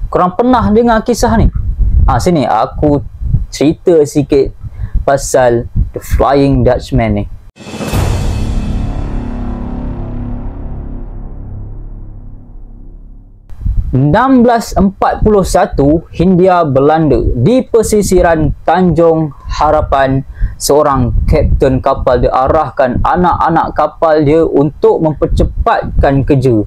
Korang pernah dengar kisah ni? Sini aku cerita sikit pasal The Flying Dutchman ni. (1641) Hindia Belanda, di pesisiran Tanjung Harapan, seorang kapten kapal dia arahkan anak-anak kapal dia untuk mempercepatkan kerja.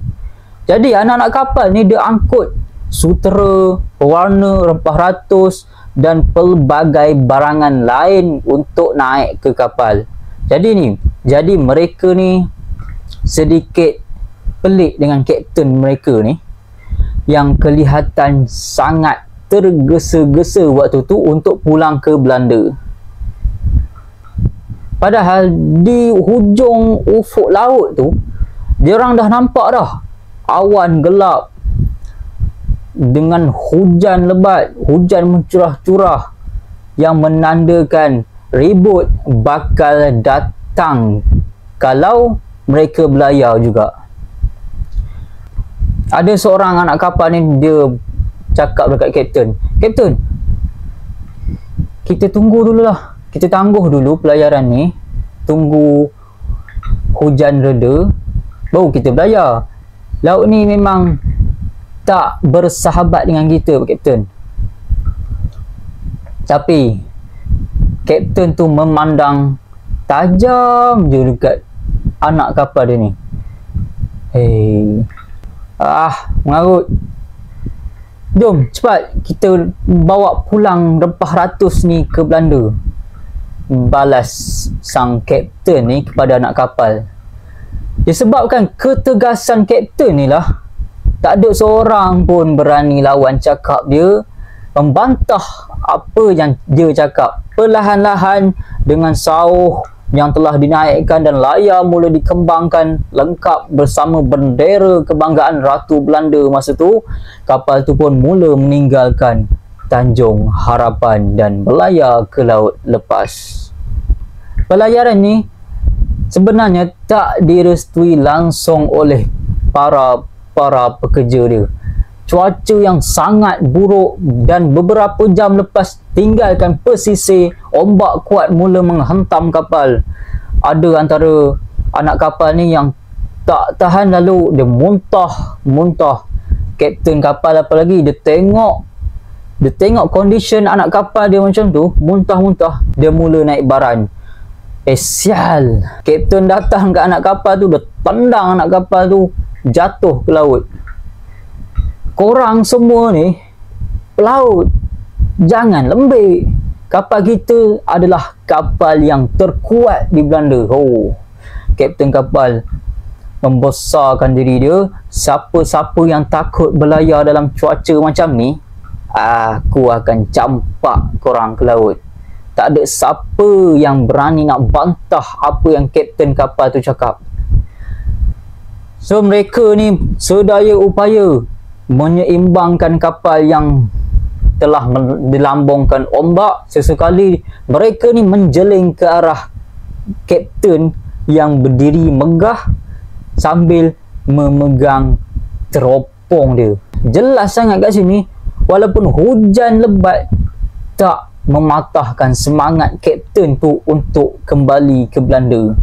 Jadi anak-anak kapal ni dia angkut sutera, pewarna, rempah ratus dan pelbagai barangan lain untuk naik ke kapal. Jadi mereka ni sedikit pelik dengan kapten mereka ni, yang kelihatan sangat tergesa-gesa waktu tu untuk pulang ke Belanda. Padahal di hujung ufuk laut tu, diorang dah nampak dah awan gelap dengan hujan lebat, hujan mencurah-curah yang menandakan ribut bakal datang kalau mereka belayar juga. Ada seorang anak kapal ni, dia cakap dekat kapten, "Kapten, kita tunggu dululah. Kita tangguh dulu pelayaran ni. Tunggu hujan reda, baru kita belayar. Laut ni memang tak bersahabat dengan kita, kapten." Tapi kapten tu memandang tajam je dekat anak kapal dia ni. Mengarut. Jom cepat kita bawa pulang rempah ratus ni ke Belanda, balas sang kapten ni kepada anak kapal. Disebabkan ketegasan kapten ni lah, tak ada seorang pun berani lawan cakap dia, membantah apa yang dia cakap. Perlahan-lahan dengan sauh yang telah dinaikkan dan layar mula dikembangkan lengkap bersama bendera kebanggaan Ratu Belanda masa tu, kapal tu pun mula meninggalkan Tanjung Harapan dan berlayar ke laut lepas. Pelayaran ni sebenarnya tak direstui langsung oleh para pekerja dia. Cuaca yang sangat buruk dan beberapa jam lepas tinggalkan pesisir, ombak kuat mula menghentam kapal. Ada antara anak kapal ni yang tak tahan, lalu dia muntah. Kapten kapal apalagi, dia tengok kondisi anak kapal dia macam tu, muntah-muntah, dia mula naik baran. Sial, kapten datang ke anak kapal tu, dia tendang anak kapal tu jatuh ke laut. Korang semua ni pelaut, jangan lembik. Kapal kita adalah kapal yang terkuat di Belanda. Kapten kapal membesarkan diri dia. Siapa-siapa yang takut berlayar dalam cuaca macam ni, aku akan campak korang ke laut. Tak ada siapa yang berani nak bantah apa yang kapten kapal tu cakap. So mereka ni sedaya upaya menyeimbangkan kapal yang telah dilambungkan ombak. Sesekali mereka ni menjeling ke arah kapten yang berdiri megah sambil memegang teropong dia. Jelas sangat kat sini, walaupun hujan lebat tak mematahkan semangat kapten tu untuk kembali ke Belanda.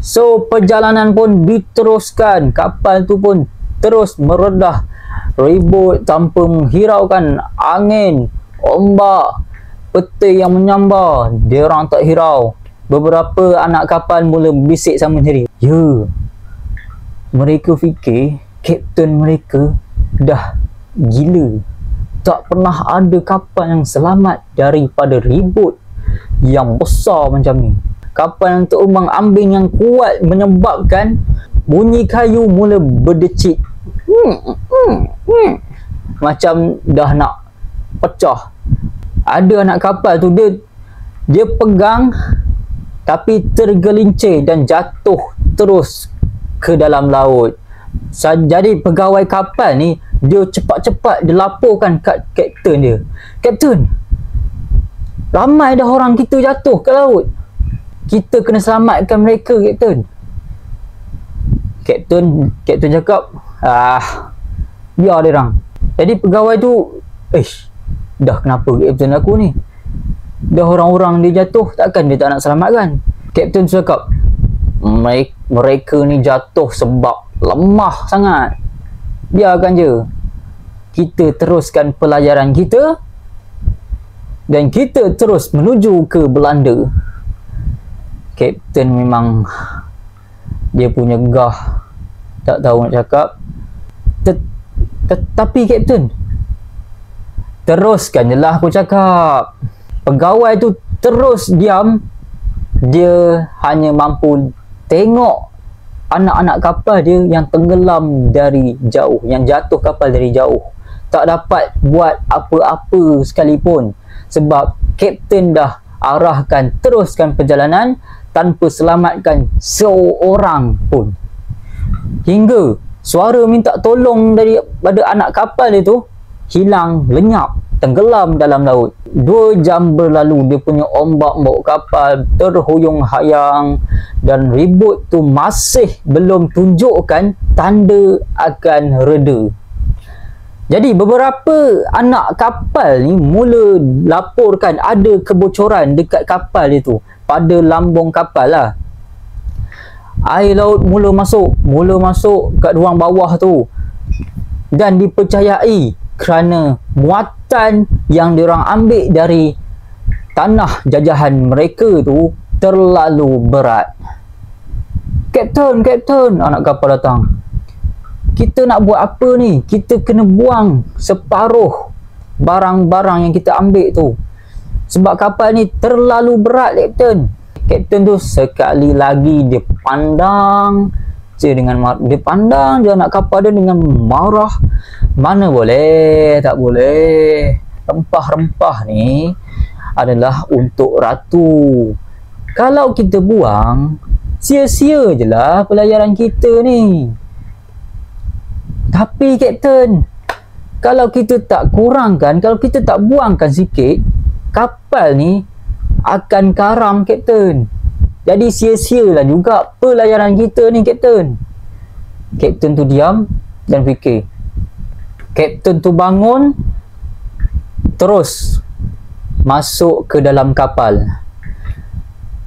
So perjalanan pun diteruskan. Kapal tu pun terus meredah, ribut tanpa menghiraukan angin, ombak, petir yang menyambar. Dia orang tak hirau. Beberapa anak kapal mula bisik sama sendiri. Mereka fikir kapten mereka dah gila. Tak pernah ada kapal yang selamat daripada ribut yang besar macam ni. Kapal yang terumbang-ambing yang kuat menyebabkan bunyi kayu mula berdecit, macam dah nak pecah. Ada anak kapal tu, dia pegang tapi tergelincir dan jatuh terus ke dalam laut. Jadi pegawai kapal ni, dia cepat-cepat dia laporkan kat kapten dia. "Kapten, ramai dah orang kita jatuh ke laut. Kita kena selamatkan mereka, kapten." Kapten cakap, biar dia orang. Jadi pegawai tu, dah kenapa kapten aku ni? Dah orang-orang dia jatuh, takkan dia tak nak selamatkan? Kapten tu cakap, mereka ni jatuh sebab lemah sangat. Biarkan je. Kita teruskan pelajaran kita dan kita terus menuju ke Belanda. Kapten memang dia punya gah, tak tahu nak cakap. Tetapi kapten, teruskan je lah aku cakap. Pegawai tu terus diam. Dia hanya mampu tengok anak-anak kapal dia yang tenggelam dari jauh, yang jatuh kapal dari jauh. Tak dapat buat apa-apa sekalipun sebab kapten dah arahkan teruskan perjalanan tanpa selamatkan seorang pun. Hingga suara minta tolong daripada anak kapal itu hilang, lenyap, tenggelam dalam laut. 2 jam berlalu, dia punya ombak bawa kapal terhuyung-hayang dan ribut tu masih belum tunjukkan tanda akan reda. Jadi beberapa anak kapal ni mula laporkan ada kebocoran dekat kapal itu, pada lambung kapal lah. Air laut mula masuk kat ruang bawah tu, dan dipercayai kerana muatan yang diorang ambil dari tanah jajahan mereka tu terlalu berat. Kapten, anak kapal datang. Kita nak buat apa ni? Kita kena buang separuh barang-barang yang kita ambil tu, sebab kapal ni terlalu berat, kapten. Kapten tu sekali lagi dia pandang je anak kapal dia dengan marah. Mana boleh, tak boleh. Rempah-rempah ni adalah untuk ratu. Kalau kita buang, sia-sia je lah pelajaran kita ni. Tapi kapten, kalau kita tak kurangkan, kalau kita tak buangkan sikit, kapal ni akan karam, kapten. Jadi sia-sialah juga pelajaran kita ni, kapten. Kapten tu diam dan fikir. Kapten tu bangun, terus masuk ke dalam kapal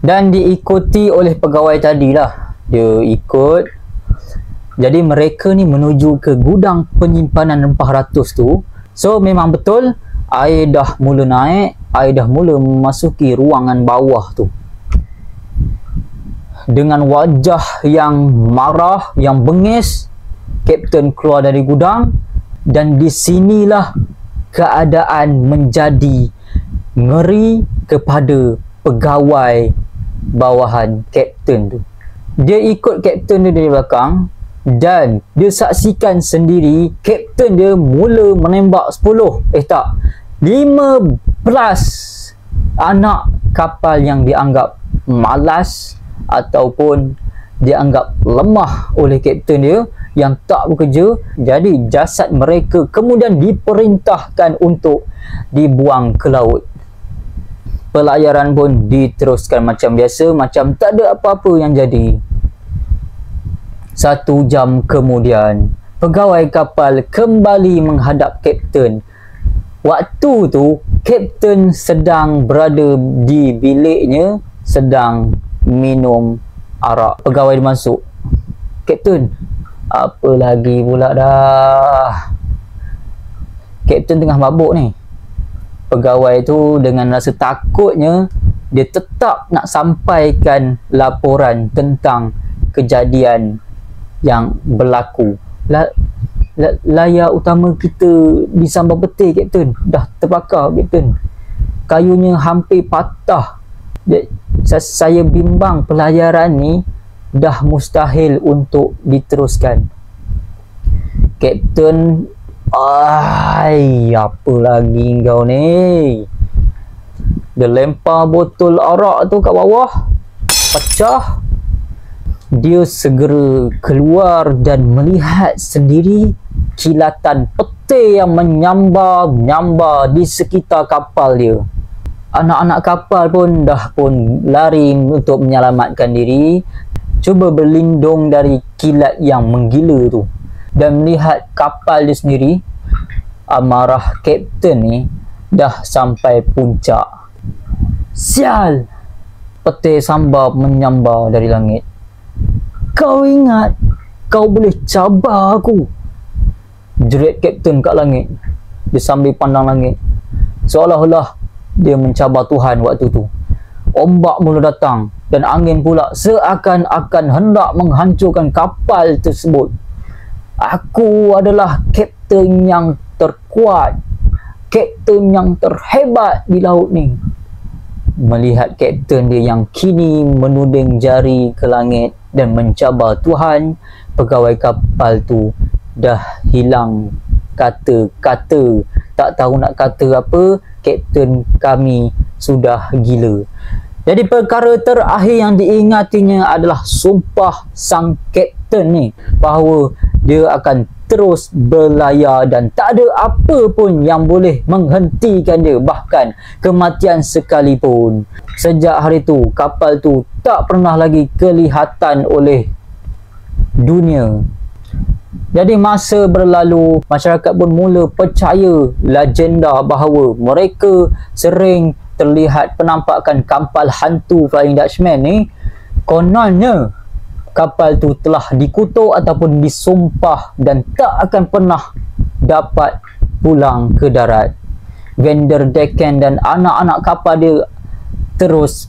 dan diikuti oleh pegawai tadilah. Dia ikut. Jadi mereka ni menuju ke gudang penyimpanan rempah ratus tu. So memang betul, air dah mula naik, air dah mula memasuki ruangan bawah tu. Dengan wajah yang marah, yang bengis, kapten keluar dari gudang. Dan di sinilah keadaan menjadi ngeri kepada pegawai bawahan kapten tu. Dia ikut kapten dia dari belakang dan dia saksikan sendiri kapten dia mula menembak 15 anak kapal yang dianggap malas ataupun dianggap lemah oleh kapten dia yang tak bekerja. Jadi jasad mereka kemudian diperintahkan untuk dibuang ke laut. Pelayaran pun diteruskan macam biasa, macam tak ada apa-apa yang jadi. 1 jam kemudian, pegawai kapal kembali menghadap kapten. Waktu tu kapten sedang berada di biliknya, sedang minum arak. Pegawai dia masuk. Kapten, apa lagi pula dah? Kapten tengah mabuk ni. Pegawai tu dengan rasa takutnya, dia tetap nak sampaikan laporan tentang kejadian yang berlaku. Layar utama kita disambar petir, kapten. Dah terbakar, kapten. Kayunya hampir patah. Saya bimbang pelayaran ni dah mustahil untuk diteruskan. Kapten, apa lagi kau ni? Dia lempar botol arak tu kat bawah, pecah. Dia segera keluar dan melihat sendiri kilatan petir yang menyambar di sekitar kapal dia. Anak-anak kapal pun lari untuk menyelamatkan diri, cuba berlindung dari kilat yang menggila tu, dan melihat kapal dia sendiri amarah kapten ni dah sampai puncak. Sial! Petir sambar menyambar dari langit. Kau ingat kau boleh cabar aku? Jerit kapten kat langit. Dia sambil pandang langit, seolah-olah dia mencabar Tuhan waktu tu. Ombak mula datang dan angin pula seakan-akan hendak menghancurkan kapal tersebut. Aku adalah kapten yang terkuat, kapten yang terhebat di laut ni. Melihat kapten dia yang kini menuding jari ke langit dan mencabar Tuhan, pegawai kapal tu dah hilang kata-kata. Tak tahu nak kata apa, kapten kami sudah gila. Jadi perkara terakhir yang diingatinya adalah sumpah sang kapten ni bahawa dia akan terus berlayar dan tak ada apa pun yang boleh menghentikan dia, bahkan kematian sekalipun. Sejak hari tu, kapal tu tak pernah lagi kelihatan oleh dunia. Jadi masa berlalu, masyarakat pun mula percaya legenda bahawa mereka sering terlihat penampakan kapal hantu Flying Dutchman ni. Kononnya kapal tu telah dikutuk ataupun disumpah dan tak akan pernah dapat pulang ke darat. Vanderdecken dan anak-anak kapal dia terus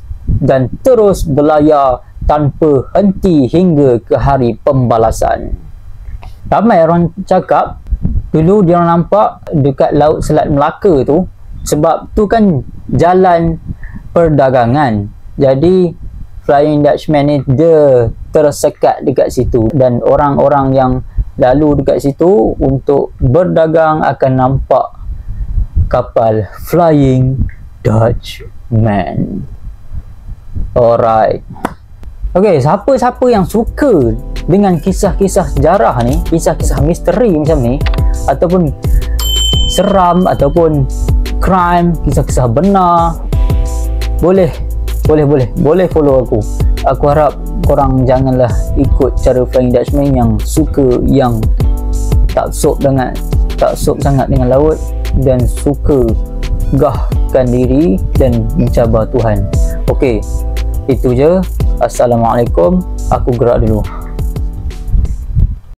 berlayar tanpa henti hingga ke hari pembalasan. Ramai orang cakap dulu dia orang nampak dekat Laut Selat Melaka tu, sebab tu kan jalan perdagangan. Jadi Flying Dutchman ni dia tersekat dekat situ dan orang-orang yang lalu dekat situ untuk berdagang akan nampak kapal Flying Dutchman. Alright. Okey, siapa-siapa yang suka dengan kisah-kisah sejarah ni, kisah-kisah misteri macam ni, ataupun seram, ataupun crime, kisah-kisah benar, boleh follow aku. Aku harap korang janganlah ikut cara Flying Dutchman yang suka, yang tak sok sangat dengan laut dan suka gahkan diri dan mencabar Tuhan. Okey, itu je. Assalamualaikum. Aku gerak dulu.